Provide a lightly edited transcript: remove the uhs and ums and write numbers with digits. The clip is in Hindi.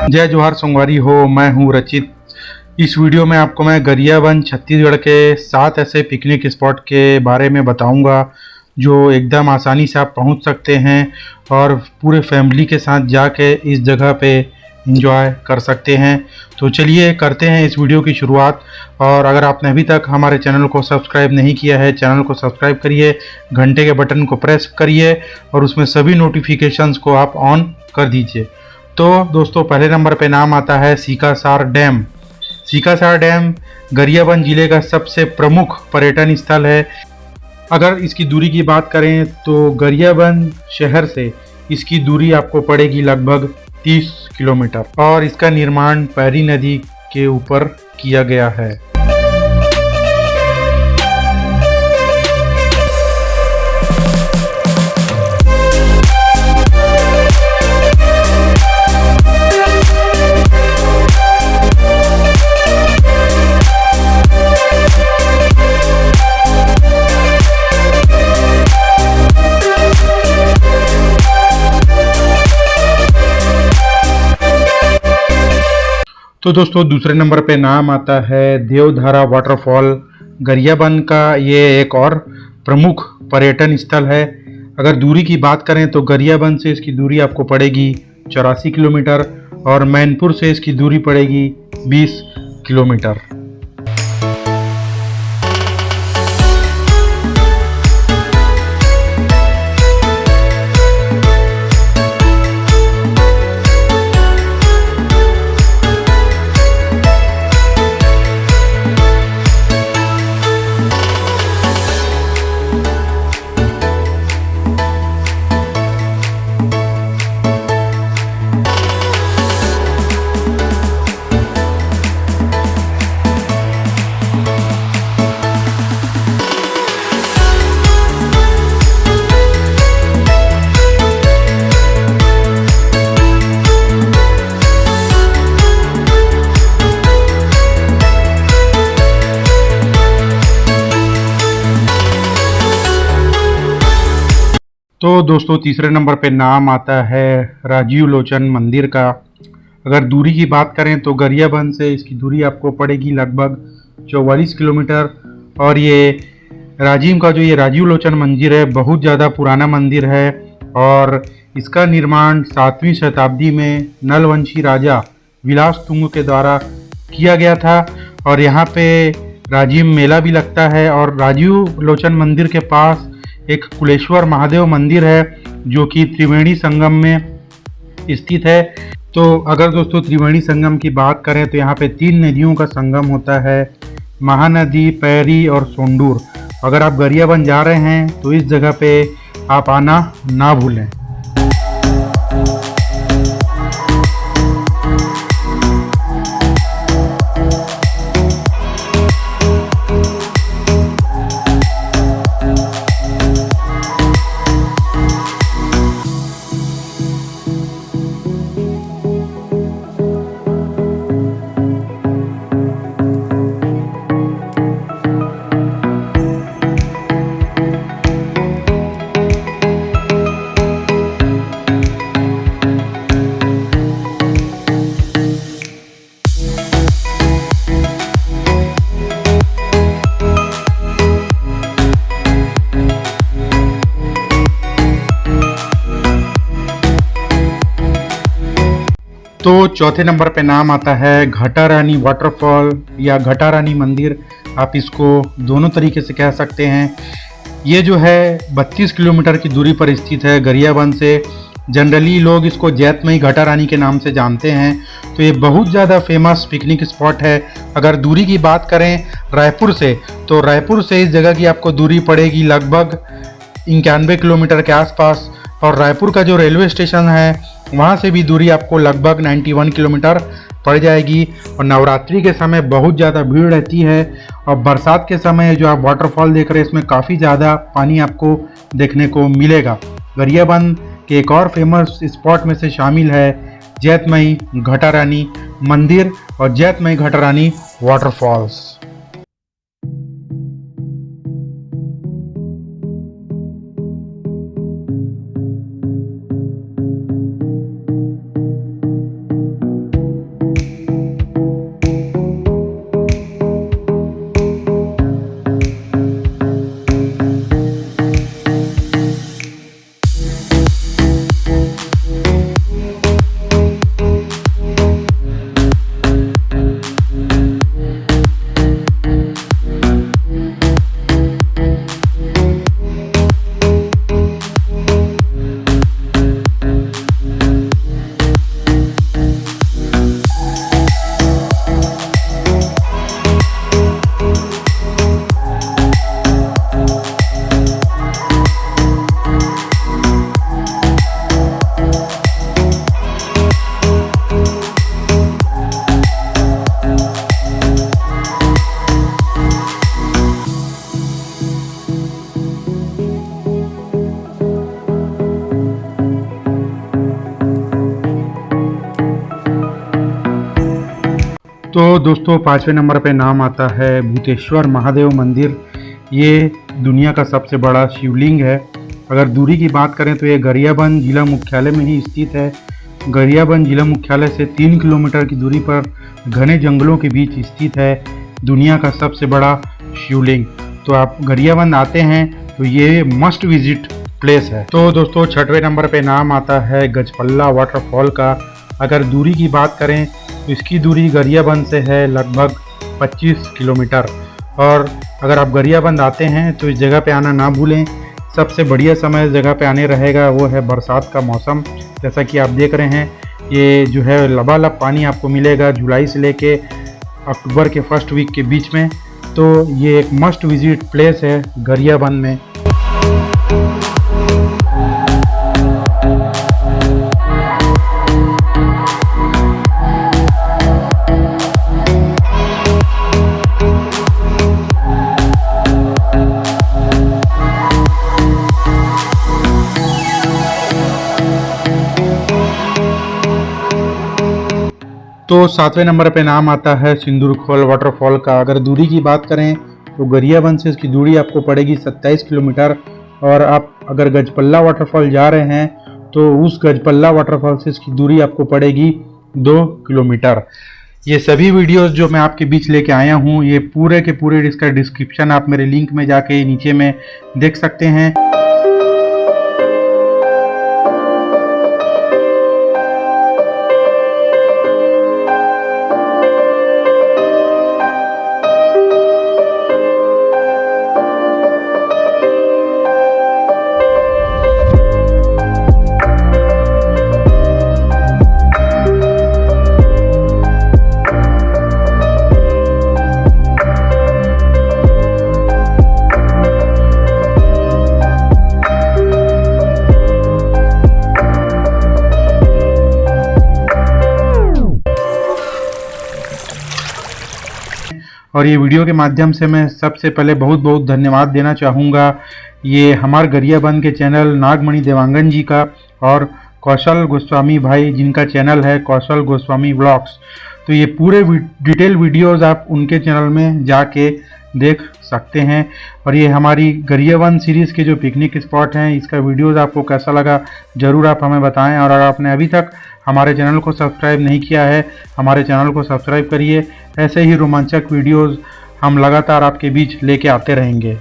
जय जोहार संगवारी हो, मैं हूँ रचित। इस वीडियो में आपको मैं गरियाबंद छत्तीसगढ़ के 7 ऐसे पिकनिक स्पॉट के बारे में बताऊंगा जो एकदम आसानी से आप पहुंच सकते हैं और पूरे फैमिली के साथ जाके इस जगह पे एंजॉय कर सकते हैं। तो चलिए करते हैं इस वीडियो की शुरुआत। और अगर आपने अभी तक हमारे चैनल को सब्सक्राइब नहीं किया है, चैनल को सब्सक्राइब करिए, घंटे के बटन को प्रेस करिए और उसमें सभी नोटिफिकेशंस को आप ऑन कर दीजिए। तो दोस्तों, पहले नंबर पे नाम आता है सीकासार डैम। सीकासार डैम गरियाबंद जिले का सबसे प्रमुख पर्यटन स्थल है। अगर इसकी दूरी की बात करें तो गरियाबंद शहर से इसकी दूरी आपको पड़ेगी लगभग 30 किलोमीटर और इसका निर्माण पैरी नदी के ऊपर किया गया है। तो दोस्तों, दूसरे नंबर पे नाम आता है देवधारा वाटरफॉल। गरियाबंद का ये एक और प्रमुख पर्यटन स्थल है। अगर दूरी की बात करें तो गरियाबंद से इसकी दूरी आपको पड़ेगी 84 किलोमीटर और मैनपुर से इसकी दूरी पड़ेगी 20 किलोमीटर। तो दोस्तों, तीसरे नंबर पे नाम आता है राजीव लोचन मंदिर का। अगर दूरी की बात करें तो गरियाबंद से इसकी दूरी आपको पड़ेगी लगभग 44 किलोमीटर और ये राजीव लोचन मंदिर है, बहुत ज़्यादा पुराना मंदिर है और इसका निर्माण 7वीं शताब्दी में नलवंशी राजा विलास तुंग के द्वारा किया गया था। और यहाँ पे राजीव मेला भी लगता है और राजीव लोचन मंदिर के पास एक कुलेश्वर महादेव मंदिर है जो कि त्रिवेणी संगम में स्थित है। तो अगर दोस्तों त्रिवेणी संगम की बात करें तो यहाँ पे 3 नदियों का संगम होता है, महानदी, पैरी और सोंडूर। अगर आप गरियाबंद जा रहे हैं तो इस जगह पे आप आना ना भूलें। तो चौथे नंबर पे नाम आता है घटा रानी वाटरफॉल या घटा रानी मंदिर। आप इसको दोनों तरीके से कह सकते हैं। ये जो है 32 किलोमीटर की दूरी पर स्थित है गरियाबंद से। जनरली लोग इसको जैतमई घटा रानी के नाम से जानते हैं। तो ये बहुत ज़्यादा फेमस पिकनिक स्पॉट है। अगर दूरी की बात करें रायपुर से तो रायपुर से इस जगह की आपको दूरी पड़ेगी लगभग 91 किलोमीटर के आसपास और रायपुर का जो रेलवे स्टेशन है वहाँ से भी दूरी आपको लगभग 91 किलोमीटर पड़ जाएगी। और नवरात्रि के समय बहुत ज़्यादा भीड़ रहती है और बरसात के समय जो आप वाटरफॉल देख रहे हैं इसमें काफ़ी ज़्यादा पानी आपको देखने को मिलेगा। गरियाबंद के एक और फेमस स्पॉट में से शामिल है जैतमई घटा रानी मंदिर और जैतमई घटा रानी वाटरफॉल्स। तो दोस्तों 5वें नंबर पे नाम आता है भूतेश्वर महादेव मंदिर। ये दुनिया का सबसे बड़ा शिवलिंग है। अगर दूरी की बात करें तो ये गरियाबंद जिला मुख्यालय में ही स्थित है। गरियाबंद जिला मुख्यालय से 3 किलोमीटर की दूरी पर घने जंगलों के बीच स्थित है दुनिया का सबसे बड़ा शिवलिंग। तो आप गरियाबंद आते हैं तो ये मस्ट विजिट प्लेस है। तो दोस्तों 6वें नंबर पे नाम आता है गजपल्ला वाटरफॉल का। अगर दूरी की बात करें तो इसकी दूरी गरियाबंद से है लगभग 25 किलोमीटर। और अगर आप गरियाबंद आते हैं तो इस जगह पे आना ना भूलें। सबसे बढ़िया समय इस जगह पे आने रहेगा वो है बरसात का मौसम। जैसा कि आप देख रहे हैं ये जो है लबालब पानी आपको मिलेगा जुलाई से लेके अक्टूबर के फर्स्ट वीक के बीच में। तो ये एक मस्ट विजिट प्लेस है गरियाबंद में। तो 7वें नंबर पे नाम आता है सिंदूरखोल वाटरफॉल का। अगर दूरी की बात करें तो गरियाबंद से इसकी दूरी आपको पड़ेगी 27 किलोमीटर। और आप अगर गजपल्ला वाटरफॉल जा रहे हैं तो उस गजपल्ला वाटरफॉल से इसकी दूरी आपको पड़ेगी 2 किलोमीटर। ये सभी वीडियोस जो मैं आपके बीच लेके आया हूँ ये पूरे के पूरे इसका डिस्क्रिप्शन आप मेरे लिंक में जाके नीचे में देख सकते हैं। और ये वीडियो के माध्यम से मैं सबसे पहले बहुत बहुत धन्यवाद देना चाहूँगा ये हमारे गरियाबंद के चैनल नागमणि देवांगन जी का और कौशल गोस्वामी भाई जिनका चैनल है कौशल गोस्वामी व्लॉग्स। तो ये पूरे डिटेल वीडियोस आप उनके चैनल में जाके देख सकते हैं। और ये हमारी गरियाबंद सीरीज़ के जो पिकनिक स्पॉट हैं इसका वीडियोस आपको कैसा लगा ज़रूर आप हमें बताएं। और अगर आपने अभी तक हमारे चैनल को सब्सक्राइब नहीं किया है हमारे चैनल को सब्सक्राइब करिए। ऐसे ही रोमांचक वीडियोस हम लगातार आपके बीच लेके आते रहेंगे।